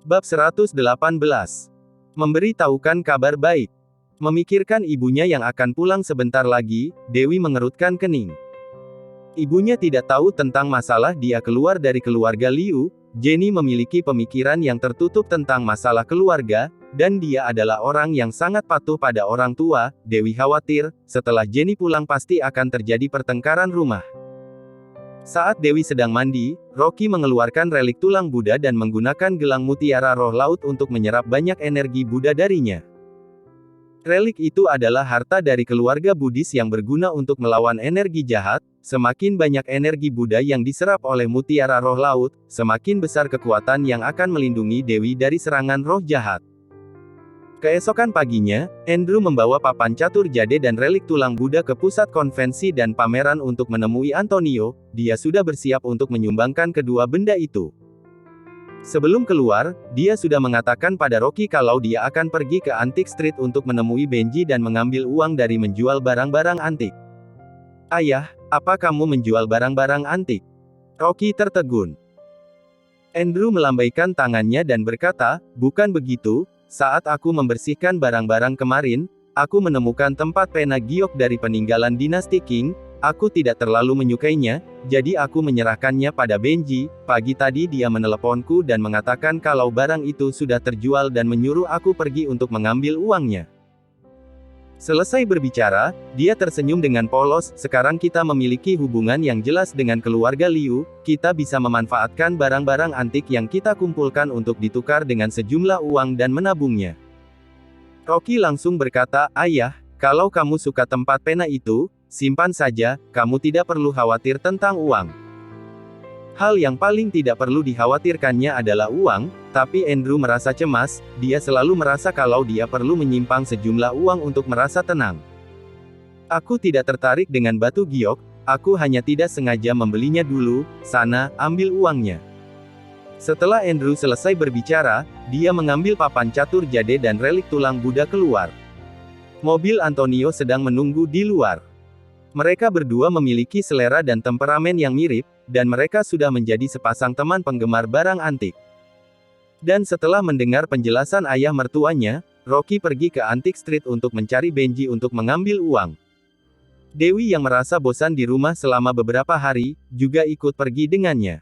Bab 118. Memberitahukan kabar baik. Memikirkan ibunya yang akan pulang sebentar lagi, Dewi mengerutkan kening. Ibunya tidak tahu tentang masalah dia keluar dari keluarga Liu. Jenny memiliki pemikiran yang tertutup tentang masalah keluarga, dan dia adalah orang yang sangat patuh pada orang tua. Dewi khawatir, setelah Jenny pulang pasti akan terjadi pertengkaran rumah. Saat Dewi sedang mandi, Rocky mengeluarkan relik tulang Buddha dan menggunakan gelang mutiara roh laut untuk menyerap banyak energi Buddha darinya. Relik itu adalah harta dari keluarga Buddhis yang berguna untuk melawan energi jahat. Semakin banyak energi Buddha yang diserap oleh mutiara roh laut, semakin besar kekuatan yang akan melindungi Dewi dari serangan roh jahat. Keesokan paginya, Andrew membawa papan catur jade dan relik tulang Buddha ke pusat konvensi dan pameran untuk menemui Antonio. Dia sudah bersiap untuk menyumbangkan kedua benda itu. Sebelum keluar, dia sudah mengatakan pada Rocky kalau dia akan pergi ke Antique Street untuk menemui Benji dan mengambil uang dari menjual barang-barang antik. "Ayah, apa kamu menjual barang-barang antik?" Rocky tertegun. Andrew melambaikan tangannya dan berkata, "Bukan begitu. Saat aku membersihkan barang-barang kemarin, aku menemukan tempat pena giok dari peninggalan dinasti Qing. Aku tidak terlalu menyukainya, jadi aku menyerahkannya pada Benji. Pagi tadi dia meneleponku dan mengatakan kalau barang itu sudah terjual dan menyuruh aku pergi untuk mengambil uangnya." Selesai berbicara, dia tersenyum dengan polos. "Sekarang kita memiliki hubungan yang jelas dengan keluarga Liu, kita bisa memanfaatkan barang-barang antik yang kita kumpulkan untuk ditukar dengan sejumlah uang dan menabungnya." Rocky langsung berkata, "Ayah, kalau kamu suka tempat pena itu, simpan saja, kamu tidak perlu khawatir tentang uang." Hal yang paling tidak perlu dikhawatirkannya adalah uang, tapi Andrew merasa cemas. Dia selalu merasa kalau dia perlu menyimpang sejumlah uang untuk merasa tenang. "Aku tidak tertarik dengan batu giok, aku hanya tidak sengaja membelinya dulu. Sana, ambil uangnya." Setelah Andrew selesai berbicara, dia mengambil papan catur jade dan relik tulang Buddha keluar. Mobil Antonio sedang menunggu di luar. Mereka berdua memiliki selera dan temperamen yang mirip, dan mereka sudah menjadi sepasang teman penggemar barang antik. Dan setelah mendengar penjelasan ayah mertuanya, Rocky pergi ke Antique Street untuk mencari Benji untuk mengambil uang. Dewi yang merasa bosan di rumah selama beberapa hari, juga ikut pergi dengannya.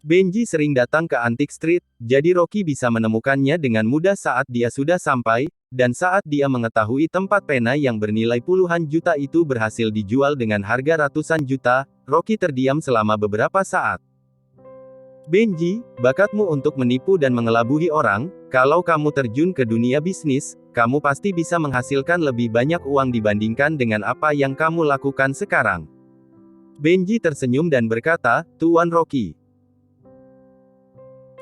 Benji sering datang ke Antique Street, jadi Rocky bisa menemukannya dengan mudah saat dia sudah sampai, dan saat dia mengetahui tempat pena yang bernilai puluhan juta itu berhasil dijual dengan harga ratusan juta, Rocky terdiam selama beberapa saat. "Benji, bakatmu untuk menipu dan mengelabui orang, kalau kamu terjun ke dunia bisnis, kamu pasti bisa menghasilkan lebih banyak uang dibandingkan dengan apa yang kamu lakukan sekarang." Benji tersenyum dan berkata, "Tuan Rocky."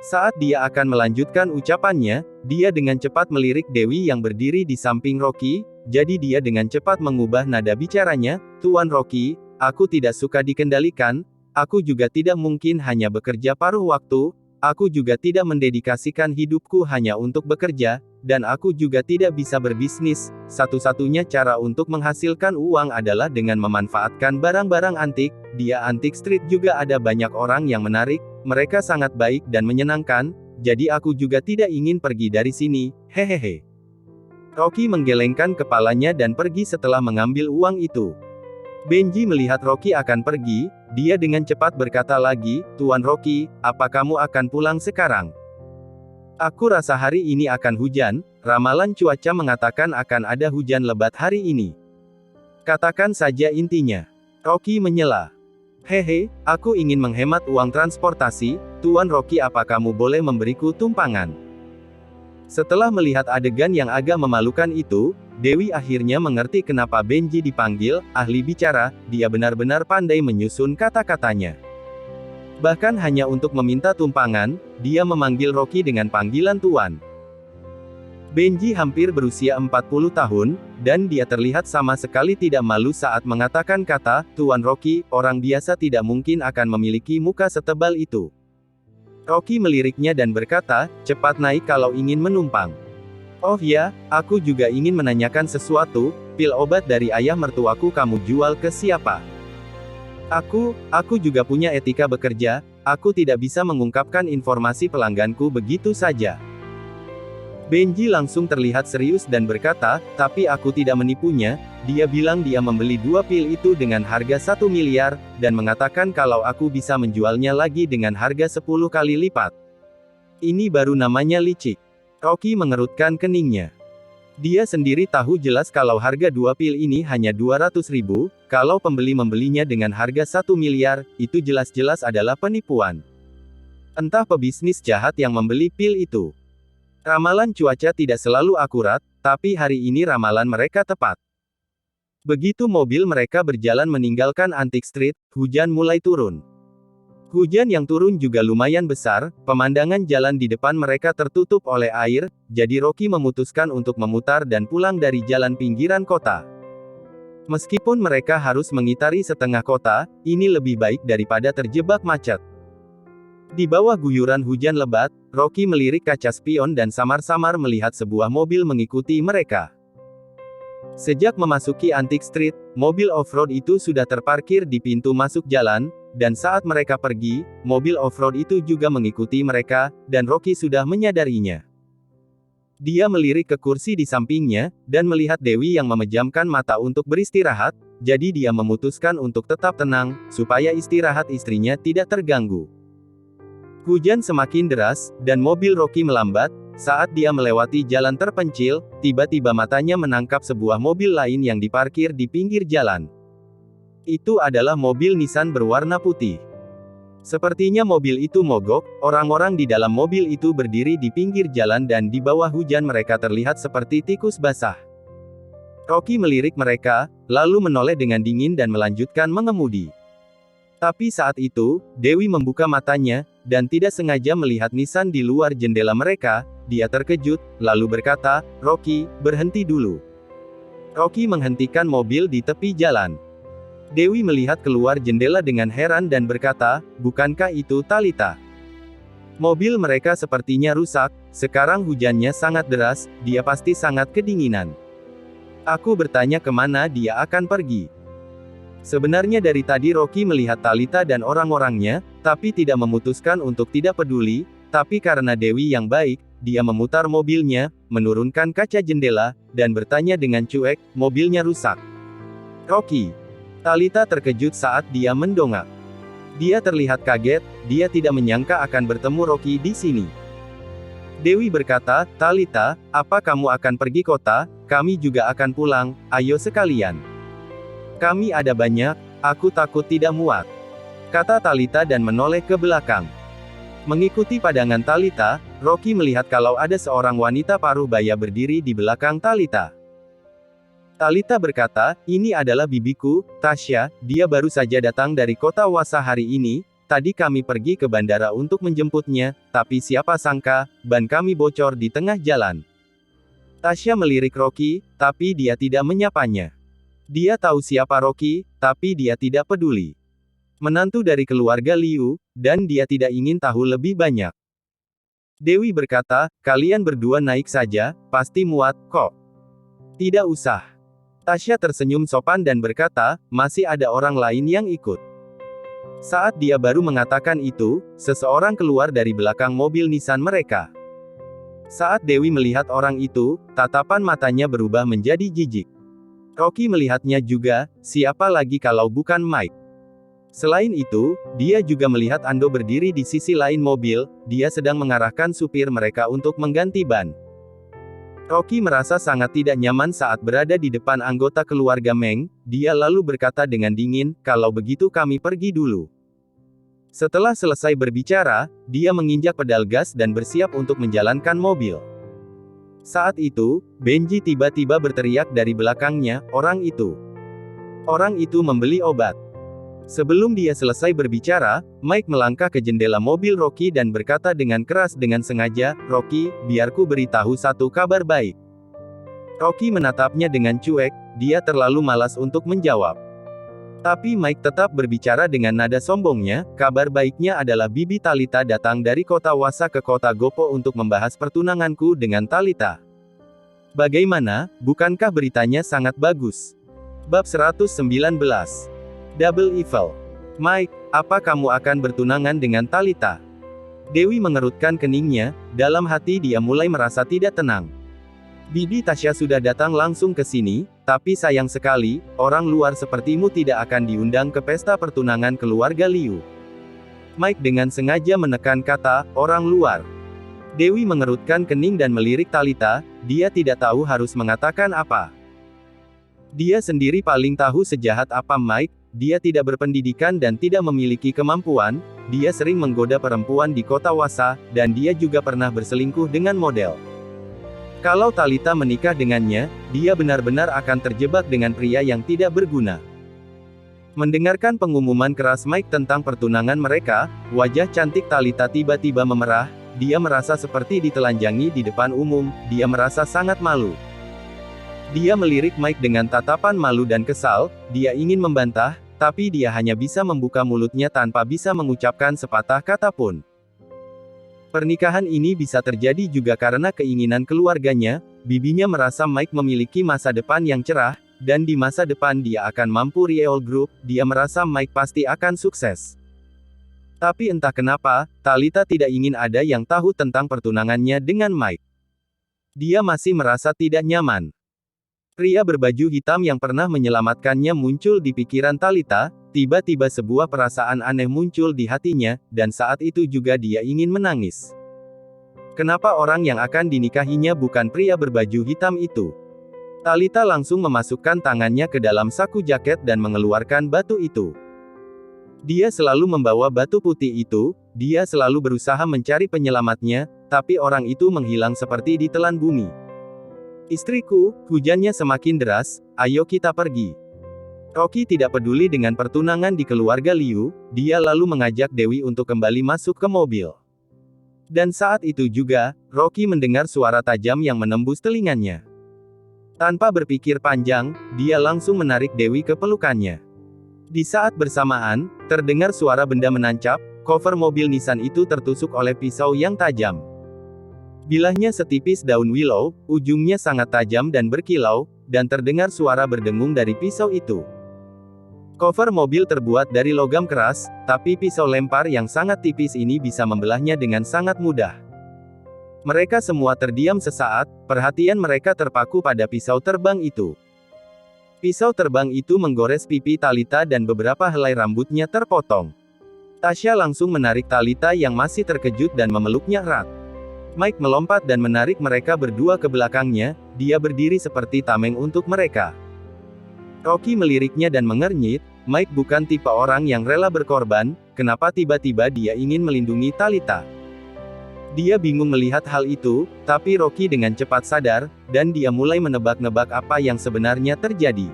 Saat dia akan melanjutkan ucapannya, dia dengan cepat melirik Dewi yang berdiri di samping Rocky, jadi dia dengan cepat mengubah nada bicaranya, "Tuan Rocky, aku tidak suka dikendalikan, aku juga tidak mungkin hanya bekerja paruh waktu, aku juga tidak mendedikasikan hidupku hanya untuk bekerja, dan aku juga tidak bisa berbisnis. Satu-satunya cara untuk menghasilkan uang adalah dengan memanfaatkan barang-barang antik. Di Antique Street juga ada banyak orang yang menarik, mereka sangat baik dan menyenangkan, jadi aku juga tidak ingin pergi dari sini, hehehe." Rocky menggelengkan kepalanya dan pergi setelah mengambil uang itu. Benji melihat Rocky akan pergi, dia dengan cepat berkata lagi, "Tuan Rocky, apa kamu akan pulang sekarang? Aku rasa hari ini akan hujan, ramalan cuaca mengatakan akan ada hujan lebat hari ini. Katakan saja intinya." Rocky menyela. "Hehe, aku ingin menghemat uang transportasi, Tuan Rocky, apa kamu boleh memberiku tumpangan?" Setelah melihat adegan yang agak memalukan itu, Dewi akhirnya mengerti kenapa Benji dipanggil ahli bicara. Dia benar-benar pandai menyusun kata-katanya. Bahkan hanya untuk meminta tumpangan, dia memanggil Rocky dengan panggilan Tuan. Benji hampir berusia 40 tahun, dan dia terlihat sama sekali tidak malu saat mengatakan kata, "Tuan Rocky, orang biasa tidak mungkin akan memiliki muka setebal itu." Rocky meliriknya dan berkata, "Cepat naik kalau ingin menumpang." "Oh ya, aku juga ingin menanyakan sesuatu, pil obat dari ayah mertuaku kamu jual ke siapa?" Aku juga punya etika bekerja, Aku tidak bisa mengungkapkan informasi pelangganku begitu saja. Benji langsung terlihat serius dan berkata, tapi aku tidak menipunya. Dia bilang dia membeli 2 pil itu dengan harga 1 miliar, dan mengatakan kalau aku bisa menjualnya lagi dengan harga 10 kali lipat. Ini baru namanya licik. Rocky mengerutkan keningnya. Dia sendiri tahu jelas kalau harga 2 pil ini hanya 200 ribu, kalau pembeli membelinya dengan harga 1 miliar, itu jelas-jelas adalah penipuan. Entah pebisnis jahat yang membeli pil itu. Ramalan cuaca tidak selalu akurat, tapi hari ini ramalan mereka tepat. Begitu mobil mereka berjalan meninggalkan Antique Street, hujan mulai turun. Hujan yang turun juga lumayan besar, pemandangan jalan di depan mereka tertutup oleh air, jadi Rocky memutuskan untuk memutar dan pulang dari jalan pinggiran kota. Meskipun mereka harus mengitari setengah kota, ini lebih baik daripada terjebak macet. Di bawah guyuran hujan lebat, Rocky melirik kaca spion dan samar-samar melihat sebuah mobil mengikuti mereka. Sejak memasuki Antique Street, mobil off-road itu sudah terparkir di pintu masuk jalan, dan saat mereka pergi, mobil off-road itu juga mengikuti mereka, dan Rocky sudah menyadarinya. Dia melirik ke kursi di sampingnya, dan melihat Dewi yang memejamkan mata untuk beristirahat, jadi dia memutuskan untuk tetap tenang, supaya istirahat istrinya tidak terganggu. Hujan semakin deras, dan mobil Rocky melambat. Saat dia melewati jalan terpencil, tiba-tiba matanya menangkap sebuah mobil lain yang diparkir di pinggir jalan. Itu adalah mobil Nissan berwarna putih. Sepertinya mobil itu mogok, orang-orang di dalam mobil itu berdiri di pinggir jalan dan di bawah hujan mereka terlihat seperti tikus basah. Rocky melirik mereka, lalu menoleh dengan dingin dan melanjutkan mengemudi. Tapi saat itu, Dewi membuka matanya, dan tidak sengaja melihat Nissan di luar jendela mereka. Dia terkejut, lalu berkata, "Rocky, berhenti dulu." Rocky menghentikan mobil di tepi jalan. Dewi melihat keluar jendela dengan heran dan berkata, "Bukankah itu Talita?" Mobil mereka sepertinya rusak, sekarang hujannya sangat deras, dia pasti sangat kedinginan. Aku bertanya kemana dia akan pergi. Sebenarnya dari tadi Rocky melihat Talita dan orang-orangnya, tapi tidak memutuskan untuk tidak peduli, tapi karena Dewi yang baik, dia memutar mobilnya, menurunkan kaca jendela, dan bertanya dengan cuek, "Mobilnya rusak." "Rocky." Talita terkejut saat dia mendongak. Dia terlihat kaget, dia tidak menyangka akan bertemu Rocky di sini. Dewi berkata, "Talita, apa kamu akan pergi kota? Kami juga akan pulang, ayo sekalian. Kami ada banyak, aku takut tidak muat," kata Talita dan menoleh ke belakang. Mengikuti pandangan Talita, Rocky melihat kalau ada seorang wanita paruh baya berdiri di belakang Talita. Talita berkata, "Ini adalah bibiku, Tasya, dia baru saja datang dari kota Wasa hari ini, tadi kami pergi ke bandara untuk menjemputnya, tapi siapa sangka, ban kami bocor di tengah jalan." Tasya melirik Rocky, tapi dia tidak menyapanya. Dia tahu siapa Rocky, tapi dia tidak peduli. Menantu dari keluarga Liu, dan dia tidak ingin tahu lebih banyak. Dewi berkata, "Kalian berdua naik saja, pasti muat, kok." "Tidak usah." Tasya tersenyum sopan dan berkata, "Masih ada orang lain yang ikut." Saat dia baru mengatakan itu, seseorang keluar dari belakang mobil Nissan mereka. Saat Dewi melihat orang itu, tatapan matanya berubah menjadi jijik. Rocky melihatnya juga, siapa lagi kalau bukan Mike. Selain itu, dia juga melihat Ando berdiri di sisi lain mobil, dia sedang mengarahkan supir mereka untuk mengganti ban. Rocky merasa sangat tidak nyaman saat berada di depan anggota keluarga Meng, dia lalu berkata dengan dingin, "Kalau begitu kami pergi dulu." Setelah selesai berbicara, dia menginjak pedal gas dan bersiap untuk menjalankan mobil. Saat itu, Benji tiba-tiba berteriak dari belakangnya, "Orang itu! Orang itu membeli obat!" Sebelum dia selesai berbicara, Mike melangkah ke jendela mobil Rocky dan berkata dengan keras dengan sengaja, "Rocky, biarku beritahu satu kabar baik." Rocky menatapnya dengan cuek, dia terlalu malas untuk menjawab. Tapi Mike tetap berbicara dengan nada sombongnya, "Kabar baiknya adalah Bibi Talita datang dari kota Wasa ke kota Gopo untuk membahas pertunanganku dengan Talita. Bagaimana, bukankah beritanya sangat bagus?" Bab 119. Double Evil. Mike, Apa kamu akan bertunangan dengan Talita? Dewi mengerutkan keningnya, dalam hati dia mulai merasa tidak tenang. Bibi Tasya sudah datang langsung ke sini, tapi sayang sekali, orang luar sepertimu tidak akan diundang ke pesta pertunangan keluarga Liu. Mike dengan sengaja menekan kata, orang luar. Dewi mengerutkan kening dan melirik Talita, dia tidak tahu harus mengatakan apa. Dia sendiri paling tahu sejahat apa Mike, dia tidak berpendidikan dan tidak memiliki kemampuan, dia sering menggoda perempuan di kota Wasa, dan dia juga pernah berselingkuh dengan model. Kalau Talita menikah dengannya, dia benar-benar akan terjebak dengan pria yang tidak berguna. Mendengarkan pengumuman keras Mike tentang pertunangan mereka, wajah cantik Talita tiba-tiba memerah, dia merasa seperti ditelanjangi di depan umum, dia merasa sangat malu. Dia melirik Mike dengan tatapan malu dan kesal, dia ingin membantah, tapi dia hanya bisa membuka mulutnya tanpa bisa mengucapkan sepatah kata pun. Pernikahan ini bisa terjadi juga karena keinginan keluarganya, bibinya merasa Mike memiliki masa depan yang cerah, dan di masa depan dia akan mampu Riel Group, dia merasa Mike pasti akan sukses. Tapi entah kenapa, Talita tidak ingin ada yang tahu tentang pertunangannya dengan Mike. Dia masih merasa tidak nyaman. Pria berbaju hitam yang pernah menyelamatkannya muncul di pikiran Talita, tiba-tiba sebuah perasaan aneh muncul di hatinya, dan saat itu juga dia ingin menangis. Kenapa orang yang akan dinikahinya bukan pria berbaju hitam itu? Talita langsung memasukkan tangannya ke dalam saku jaket dan mengeluarkan batu itu. Dia selalu membawa batu putih itu, dia selalu berusaha mencari penyelamatnya, tapi orang itu menghilang seperti ditelan bumi. Istriku, hujannya semakin deras, ayo kita pergi. Rocky tidak peduli dengan pertunangan di keluarga Liu, dia lalu mengajak Dewi untuk kembali masuk ke mobil. Dan saat itu juga, Rocky mendengar suara tajam yang menembus telinganya. Tanpa berpikir panjang, dia langsung menarik Dewi ke pelukannya. Di saat bersamaan, terdengar suara benda menancap, cover mobil Nissan itu tertusuk oleh pisau yang tajam. Bilahnya setipis daun willow, ujungnya sangat tajam dan berkilau, dan terdengar suara berdengung dari pisau itu. Cover mobil terbuat dari logam keras, tapi pisau lempar yang sangat tipis ini bisa membelahnya dengan sangat mudah. Mereka semua terdiam sesaat, perhatian mereka terpaku pada pisau terbang itu. Pisau terbang itu menggores pipi Talita dan beberapa helai rambutnya terpotong. Tasya langsung menarik Talita yang masih terkejut dan memeluknya erat. Mike melompat dan menarik mereka berdua ke belakangnya, dia berdiri seperti tameng untuk mereka. Rocky meliriknya dan mengernyit, Mike bukan tipe orang yang rela berkorban, kenapa tiba-tiba dia ingin melindungi Talita. Dia bingung melihat hal itu, tapi Rocky dengan cepat sadar, dan dia mulai menebak-nebak apa yang sebenarnya terjadi.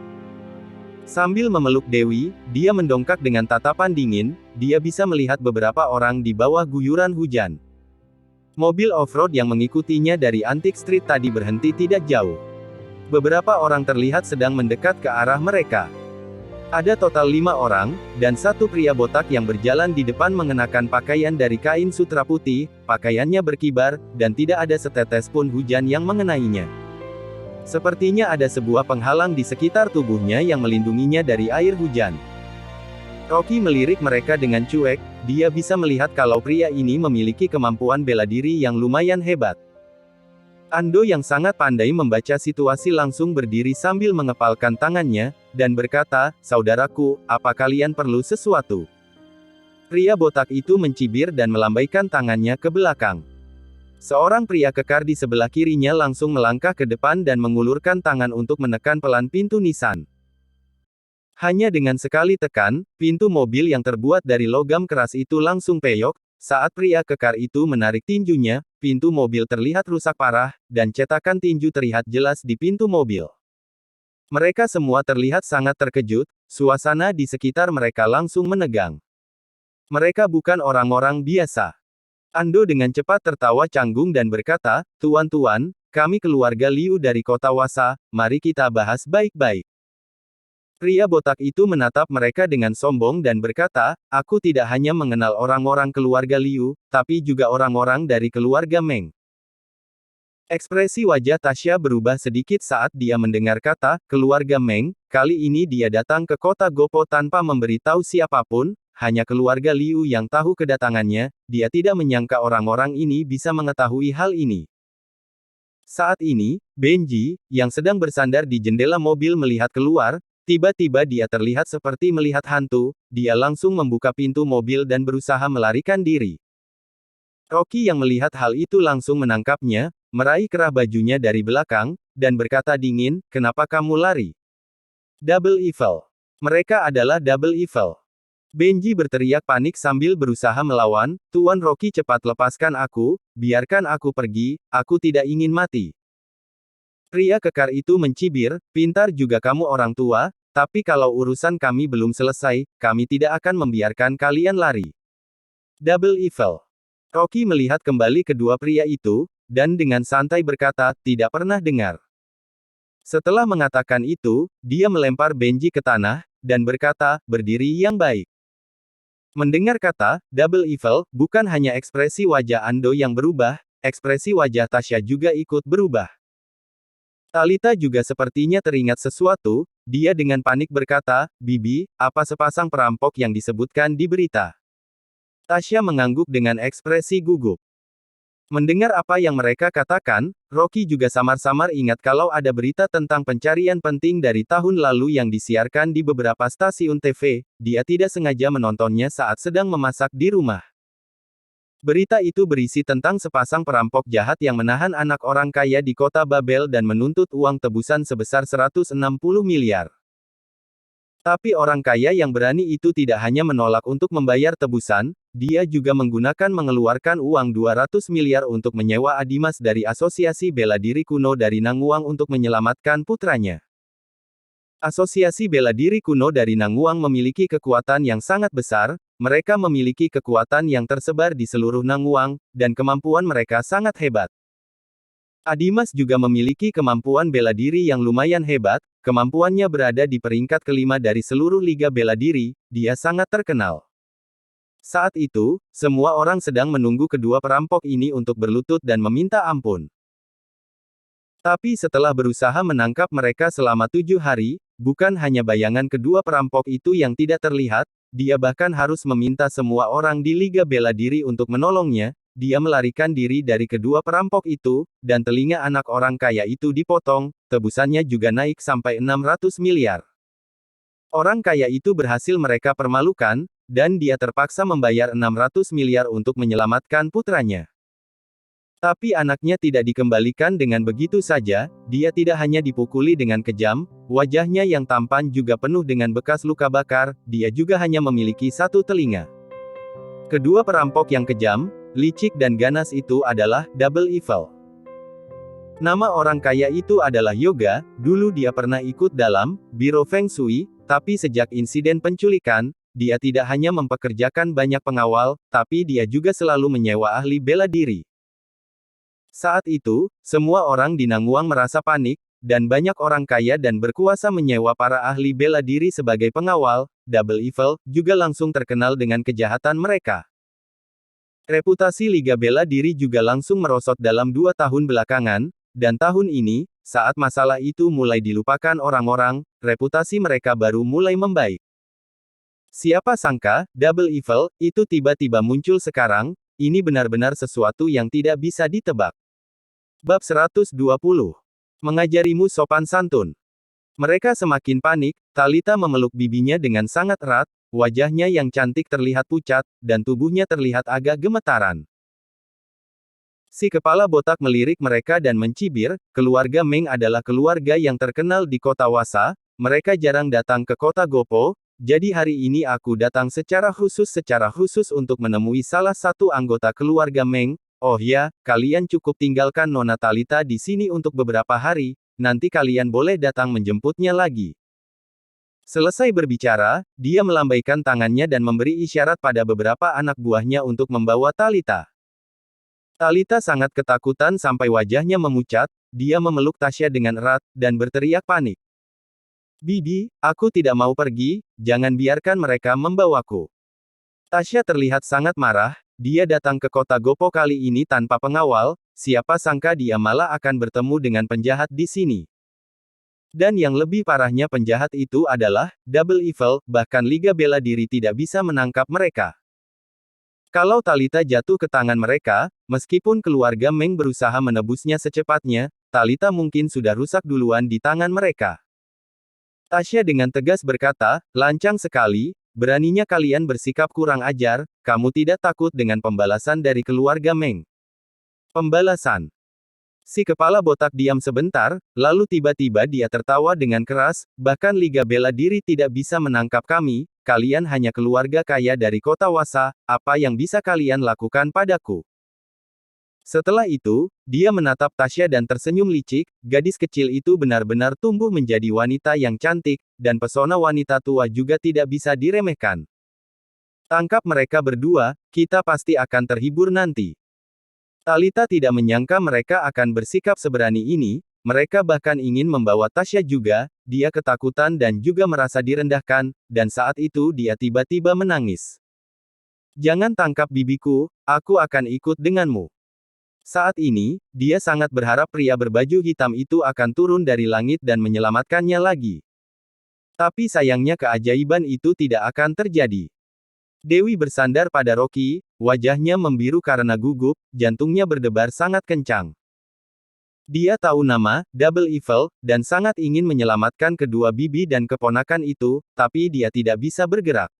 Sambil memeluk Dewi, dia mendongkak dengan tatapan dingin, dia bisa melihat beberapa orang di bawah guyuran hujan. Mobil off-road yang mengikutinya dari Antique Street tadi berhenti tidak jauh. Beberapa orang terlihat sedang mendekat ke arah mereka. Ada total 5 orang, dan satu pria botak yang berjalan di depan mengenakan pakaian dari kain sutra putih, pakaiannya berkibar, dan tidak ada setetes pun hujan yang mengenainya. Sepertinya ada sebuah penghalang di sekitar tubuhnya yang melindunginya dari air hujan. Rocky melirik mereka dengan cuek, dia bisa melihat kalau pria ini memiliki kemampuan bela diri yang lumayan hebat. Ando yang sangat pandai membaca situasi langsung berdiri sambil mengepalkan tangannya, dan berkata, saudaraku, apa kalian perlu sesuatu? Pria botak itu mencibir dan melambaikan tangannya ke belakang. Seorang pria kekar di sebelah kirinya langsung melangkah ke depan dan mengulurkan tangan untuk menekan pelan pintu Nissan. Hanya dengan sekali tekan, pintu mobil yang terbuat dari logam keras itu langsung peyok, saat pria kekar itu menarik tinjunya, pintu mobil terlihat rusak parah, dan cetakan tinju terlihat jelas di pintu mobil. Mereka semua terlihat sangat terkejut, suasana di sekitar mereka langsung menegang. Mereka bukan orang-orang biasa. Ando dengan cepat tertawa canggung dan berkata, tuan-tuan, kami keluarga Liu dari kota Wasa, mari kita bahas baik-baik. Pria botak itu menatap mereka dengan sombong dan berkata, aku tidak hanya mengenal orang-orang keluarga Liu, tapi juga orang-orang dari keluarga Meng. Ekspresi wajah Tasya berubah sedikit saat dia mendengar kata, keluarga Meng, kali ini dia datang ke kota Gopo tanpa memberitahu siapapun, hanya keluarga Liu yang tahu kedatangannya, dia tidak menyangka orang-orang ini bisa mengetahui hal ini. Saat ini, Benji, yang sedang bersandar di jendela mobil melihat keluar, tiba-tiba dia terlihat seperti melihat hantu, dia langsung membuka pintu mobil dan berusaha melarikan diri. Rocky yang melihat hal itu langsung menangkapnya, meraih kerah bajunya dari belakang, dan berkata dingin, "Kenapa kamu lari?" Double Evil. Mereka adalah Double Evil. Benji berteriak panik sambil berusaha melawan, "Tuan Rocky, cepat lepaskan aku, biarkan aku pergi, aku tidak ingin mati." Pria kekar itu mencibir, "Pintar juga kamu orang tua, tapi kalau urusan kami belum selesai, kami tidak akan membiarkan kalian lari." Double Evil. Rocky melihat kembali kedua pria itu, dan dengan santai berkata, "Tidak pernah dengar." Setelah mengatakan itu, dia melempar Benji ke tanah, dan berkata, "Berdiri yang baik." Mendengar kata Double Evil, bukan hanya ekspresi wajah Ando yang berubah, ekspresi wajah Tasya juga ikut berubah. Talita juga sepertinya teringat sesuatu, dia dengan panik berkata, "Bibi, apa sepasang perampok yang disebutkan di berita?" Tasya mengangguk dengan ekspresi gugup. Mendengar apa yang mereka katakan, Rocky juga samar-samar ingat kalau ada berita tentang pencarian penting dari tahun lalu yang disiarkan di beberapa stasiun TV, dia tidak sengaja menontonnya saat sedang memasak di rumah. Berita itu berisi tentang sepasang perampok jahat yang menahan anak orang kaya di kota Babel dan menuntut uang tebusan sebesar 160 miliar. Tapi orang kaya yang berani itu tidak hanya menolak untuk membayar tebusan, dia juga mengeluarkan uang 200 miliar untuk menyewa Adimas dari Asosiasi Bela Diri Kuno dari Nangguang untuk menyelamatkan putranya. Asosiasi Bela Diri Kuno dari Nangguang memiliki kekuatan yang sangat besar, mereka memiliki kekuatan yang tersebar di seluruh Nangguang, dan kemampuan mereka sangat hebat. Adimas juga memiliki kemampuan bela diri yang lumayan hebat, kemampuannya berada di peringkat kelima dari seluruh liga bela diri, dia sangat terkenal. Saat itu, semua orang sedang menunggu kedua perampok ini untuk berlutut dan meminta ampun. Tapi setelah berusaha menangkap mereka selama 7 hari, bukan hanya bayangan kedua perampok itu yang tidak terlihat, dia bahkan harus meminta semua orang di liga bela diri untuk menolongnya. Dia melarikan diri dari kedua perampok itu, dan telinga anak orang kaya itu dipotong, tebusannya juga naik sampai 600 miliar. Orang kaya itu berhasil mereka permalukan, dan dia terpaksa membayar 600 miliar untuk menyelamatkan putranya. Tapi anaknya tidak dikembalikan dengan begitu saja, dia tidak hanya dipukuli dengan kejam, wajahnya yang tampan juga penuh dengan bekas luka bakar, dia juga hanya memiliki satu telinga. Kedua perampok yang kejam, licik dan ganas itu adalah Double Evil. Nama orang kaya itu adalah Yoga, dulu dia pernah ikut dalam Biro Feng Shui, tapi sejak insiden penculikan, dia tidak hanya mempekerjakan banyak pengawal, tapi dia juga selalu menyewa ahli bela diri. Saat itu, semua orang di Nangguang merasa panik, dan banyak orang kaya dan berkuasa menyewa para ahli bela diri sebagai pengawal. Double Evil juga langsung terkenal dengan kejahatan mereka. Reputasi Liga Bela Diri juga langsung merosot dalam 2 tahun belakangan, dan tahun ini, saat masalah itu mulai dilupakan orang-orang, reputasi mereka baru mulai membaik. Siapa sangka, Double Evil, itu tiba-tiba muncul sekarang, ini benar-benar sesuatu yang tidak bisa ditebak. Bab 120. Mengajarimu sopan santun. Mereka semakin panik, Talita memeluk bibinya dengan sangat erat, wajahnya yang cantik terlihat pucat, dan tubuhnya terlihat agak gemetaran. Si kepala botak melirik mereka dan mencibir, keluarga Meng adalah keluarga yang terkenal di kota Wasa, mereka jarang datang ke kota Gopo, jadi hari ini aku datang secara khusus untuk menemui salah satu anggota keluarga Meng. Oh ya, kalian cukup tinggalkan Nona Talita di sini untuk beberapa hari, nanti kalian boleh datang menjemputnya lagi. Selesai berbicara, dia melambaikan tangannya dan memberi isyarat pada beberapa anak buahnya untuk membawa Talita. Talita sangat ketakutan sampai wajahnya memucat, dia memeluk Tasya dengan erat, dan berteriak panik. "Bibi, aku tidak mau pergi, jangan biarkan mereka membawaku." Tasya terlihat sangat marah, dia datang ke kota Gopo kali ini tanpa pengawal, siapa sangka dia malah akan bertemu dengan penjahat di sini. Dan yang lebih parahnya penjahat itu adalah Double Evil, bahkan Liga Bela Diri tidak bisa menangkap mereka. Kalau Talita jatuh ke tangan mereka, meskipun keluarga Meng berusaha menebusnya secepatnya, Talita mungkin sudah rusak duluan di tangan mereka. Tasya dengan tegas berkata, lancang sekali, beraninya kalian bersikap kurang ajar, kamu tidak takut dengan pembalasan dari keluarga Meng. Pembalasan. Si kepala botak diam sebentar, lalu tiba-tiba dia tertawa dengan keras, bahkan Liga Bela Diri tidak bisa menangkap kami, kalian hanya keluarga kaya dari kota Wasa, apa yang bisa kalian lakukan padaku? Setelah itu, dia menatap Tasya dan tersenyum licik, gadis kecil itu benar-benar tumbuh menjadi wanita yang cantik, dan pesona wanita tua juga tidak bisa diremehkan. Tangkap mereka berdua, kita pasti akan terhibur nanti. Talita tidak menyangka mereka akan bersikap seberani ini, mereka bahkan ingin membawa Tasya juga, dia ketakutan dan juga merasa direndahkan, dan saat itu dia tiba-tiba menangis. Jangan tangkap bibiku, aku akan ikut denganmu. Saat ini, dia sangat berharap pria berbaju hitam itu akan turun dari langit dan menyelamatkannya lagi. Tapi sayangnya keajaiban itu tidak akan terjadi. Dewi bersandar pada Rocky, wajahnya membiru karena gugup, jantungnya berdebar sangat kencang. Dia tahu nama, Double Evil, dan sangat ingin menyelamatkan kedua bibi dan keponakan itu, tapi dia tidak bisa bergerak.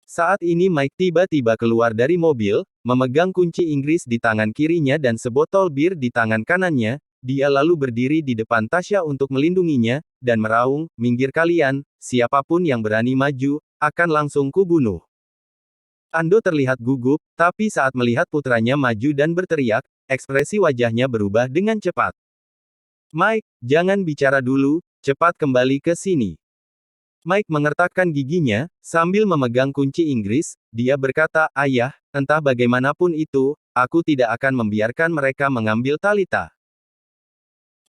Saat ini Mike tiba-tiba keluar dari mobil, memegang kunci Inggris di tangan kirinya dan sebotol bir di tangan kanannya, dia lalu berdiri di depan Tasya untuk melindunginya, dan meraung, minggir kalian, siapapun yang berani maju, akan langsung kubunuh. Ando terlihat gugup, tapi saat melihat putranya maju dan berteriak, ekspresi wajahnya berubah dengan cepat. Mike, jangan bicara dulu, cepat kembali ke sini. Mike mengertakkan giginya, sambil memegang kunci Inggris, dia berkata, ayah, entah bagaimanapun itu, aku tidak akan membiarkan mereka mengambil Talita.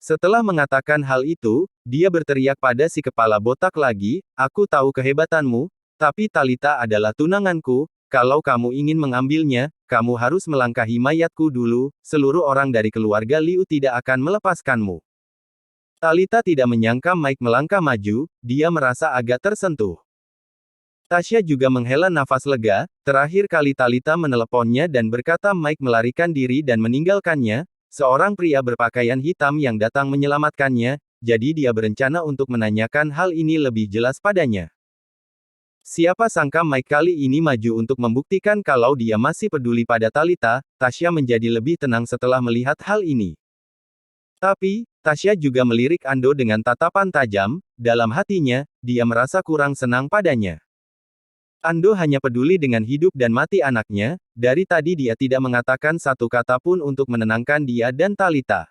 Setelah mengatakan hal itu, dia berteriak pada si kepala botak lagi, aku tahu kehebatanmu, tapi Talita adalah tunanganku, kalau kamu ingin mengambilnya, kamu harus melangkahi mayatku dulu, seluruh orang dari keluarga Liu tidak akan melepaskanmu. Talita tidak menyangka Mike melangkah maju, dia merasa agak tersentuh. Tasya juga menghela nafas lega, terakhir kali Talita meneleponnya dan berkata Mike melarikan diri dan meninggalkannya, seorang pria berpakaian hitam yang datang menyelamatkannya, jadi dia berencana untuk menanyakan hal ini lebih jelas padanya. Siapa sangka Mike kali ini maju untuk membuktikan kalau dia masih peduli pada Talita, Tasya menjadi lebih tenang setelah melihat hal ini. Tapi, Tasya juga melirik Ando dengan tatapan tajam, dalam hatinya, dia merasa kurang senang padanya. Ando hanya peduli dengan hidup dan mati anaknya, dari tadi dia tidak mengatakan satu kata pun untuk menenangkan dia dan Talita.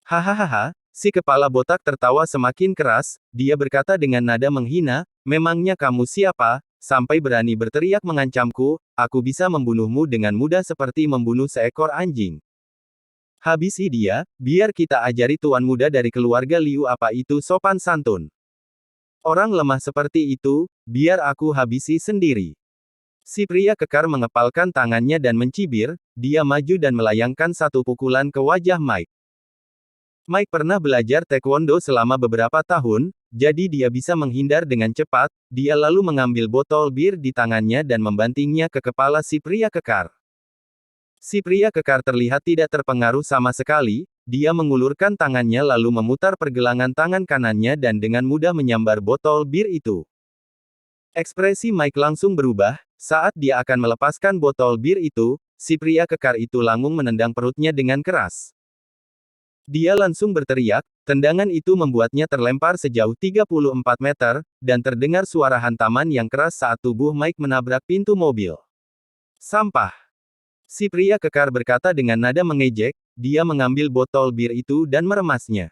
Hahaha, si kepala botak tertawa semakin keras, dia berkata dengan nada menghina, memangnya kamu siapa, sampai berani berteriak mengancamku, aku bisa membunuhmu dengan mudah seperti membunuh seekor anjing. Habisi dia, biar kita ajari tuan muda dari keluarga Liu apa itu sopan santun. Orang lemah seperti itu, biar aku habisi sendiri. Si pria kekar mengepalkan tangannya dan mencibir, dia maju dan melayangkan satu pukulan ke wajah Mike. Mike pernah belajar taekwondo selama beberapa tahun, jadi dia bisa menghindar dengan cepat, dia lalu mengambil botol bir di tangannya dan membantingnya ke kepala si pria kekar. Si pria kekar terlihat tidak terpengaruh sama sekali, dia mengulurkan tangannya lalu memutar pergelangan tangan kanannya dan dengan mudah menyambar botol bir itu. Ekspresi Mike langsung berubah, saat dia akan melepaskan botol bir itu, si pria kekar itu langsung menendang perutnya dengan keras. Dia langsung berteriak, tendangan itu membuatnya terlempar sejauh 34 meter, dan terdengar suara hantaman yang keras saat tubuh Mike menabrak pintu mobil. Sampah. Si pria kekar berkata dengan nada mengejek, dia mengambil botol bir itu dan meremasnya.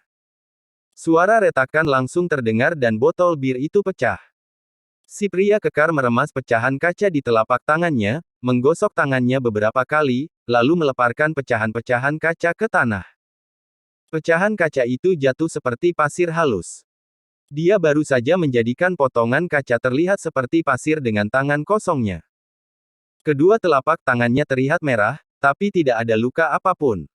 Suara retakan langsung terdengar dan botol bir itu pecah. Si pria kekar meremas pecahan kaca di telapak tangannya, menggosok tangannya beberapa kali, lalu melemparkan pecahan-pecahan kaca ke tanah. Pecahan kaca itu jatuh seperti pasir halus. Dia baru saja menjadikan potongan kaca terlihat seperti pasir dengan tangan kosongnya. Kedua telapak tangannya terlihat merah, tapi tidak ada luka apapun.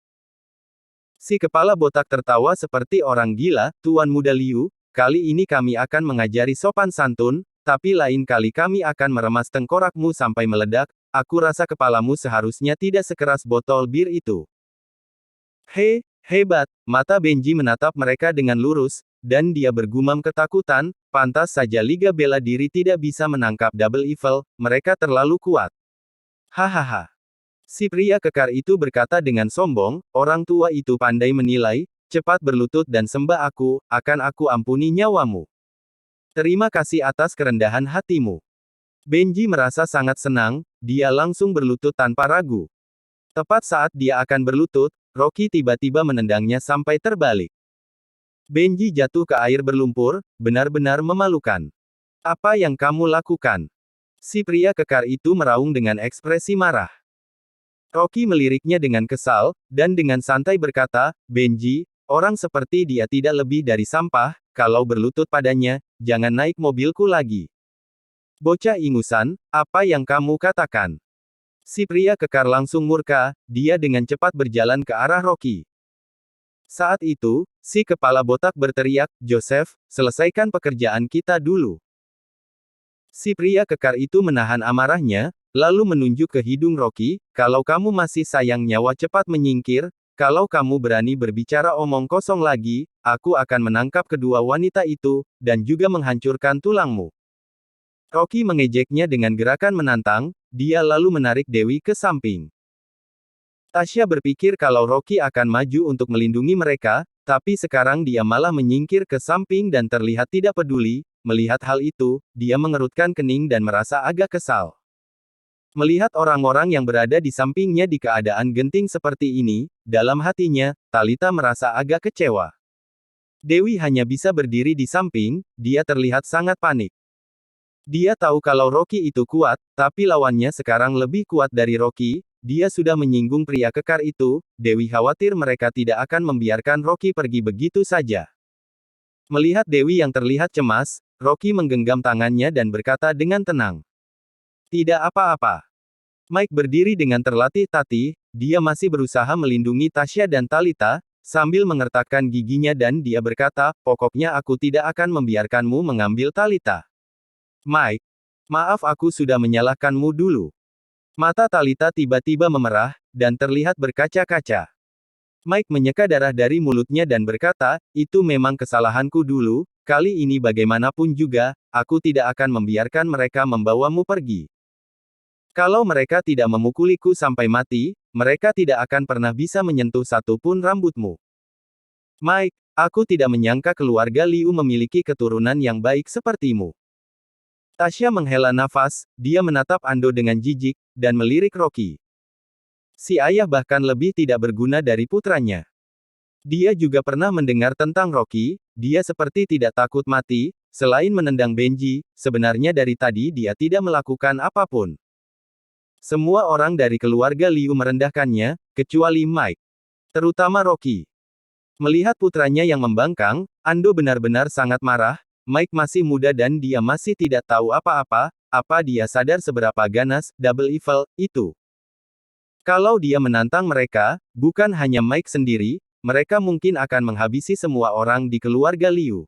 Si kepala botak tertawa seperti orang gila, Tuan Muda Liu, kali ini kami akan mengajari sopan santun, tapi lain kali kami akan meremas tengkorakmu sampai meledak, aku rasa kepalamu seharusnya tidak sekeras botol bir itu. Hebat, mata Benji menatap mereka dengan lurus, dan dia bergumam ketakutan, pantas saja Liga Bela Diri tidak bisa menangkap Double Evil, mereka terlalu kuat. Hahaha. Si pria kekar itu berkata dengan sombong, orang tua itu pandai menilai, cepat berlutut dan sembah aku, akan aku ampuni nyawamu. Terima kasih atas kerendahan hatimu. Benji merasa sangat senang, dia langsung berlutut tanpa ragu. Tepat saat dia akan berlutut, Rocky tiba-tiba menendangnya sampai terbalik. Benji jatuh ke air berlumpur, benar-benar memalukan. Apa yang kamu lakukan? Si pria kekar itu meraung dengan ekspresi marah. Rocky meliriknya dengan kesal, dan dengan santai berkata, Benji, orang seperti dia tidak lebih dari sampah, kalau berlutut padanya, jangan naik mobilku lagi. Bocah ingusan, apa yang kamu katakan? Si pria kekar langsung murka, dia dengan cepat berjalan ke arah Rocky. Saat itu, si kepala botak berteriak, Joseph, selesaikan pekerjaan kita dulu. Si pria kekar itu menahan amarahnya, lalu menunjuk ke hidung Rocky, kalau kamu masih sayang nyawa cepat menyingkir, kalau kamu berani berbicara omong kosong lagi, aku akan menangkap kedua wanita itu, dan juga menghancurkan tulangmu. Rocky mengejeknya dengan gerakan menantang, dia lalu menarik Dewi ke samping. Tasya berpikir kalau Rocky akan maju untuk melindungi mereka, tapi sekarang dia malah menyingkir ke samping dan terlihat tidak peduli. Melihat hal itu, dia mengerutkan kening dan merasa agak kesal. Melihat orang-orang yang berada di sampingnya di keadaan genting seperti ini, dalam hatinya, Talita merasa agak kecewa. Dewi hanya bisa berdiri di samping, dia terlihat sangat panik. Dia tahu kalau Rocky itu kuat, tapi lawannya sekarang lebih kuat dari Rocky, dia sudah menyinggung pria kekar itu, Dewi khawatir mereka tidak akan membiarkan Rocky pergi begitu saja. Melihat Dewi yang terlihat cemas, Rocky menggenggam tangannya dan berkata dengan tenang. Tidak apa-apa. Mike berdiri dengan terlatih tatih, dia masih berusaha melindungi Tasya dan Talita, sambil mengertakkan giginya dan dia berkata, pokoknya aku tidak akan membiarkanmu mengambil Talita. Mike, maaf aku sudah menyalahkanmu dulu. Mata Talita tiba-tiba memerah, dan terlihat berkaca-kaca. Mike menyeka darah dari mulutnya dan berkata, itu memang kesalahanku dulu, kali ini bagaimanapun juga, aku tidak akan membiarkan mereka membawamu pergi. Kalau mereka tidak memukuliku sampai mati, mereka tidak akan pernah bisa menyentuh satupun rambutmu. Mike, aku tidak menyangka keluarga Liu memiliki keturunan yang baik sepertimu. Tasya menghela nafas, dia menatap Ando dengan jijik, dan melirik Rocky. Si ayah bahkan lebih tidak berguna dari putranya. Dia juga pernah mendengar tentang Rocky, dia seperti tidak takut mati, selain menendang Benji, sebenarnya dari tadi dia tidak melakukan apapun. Semua orang dari keluarga Liu merendahkannya, kecuali Mike. Terutama Rocky. Melihat putranya yang membangkang, Ando benar-benar sangat marah, Mike masih muda dan dia masih tidak tahu apa-apa, apa dia sadar seberapa ganas, Double Evil, itu. Kalau dia menantang mereka, bukan hanya Mike sendiri, mereka mungkin akan menghabisi semua orang di keluarga Liu.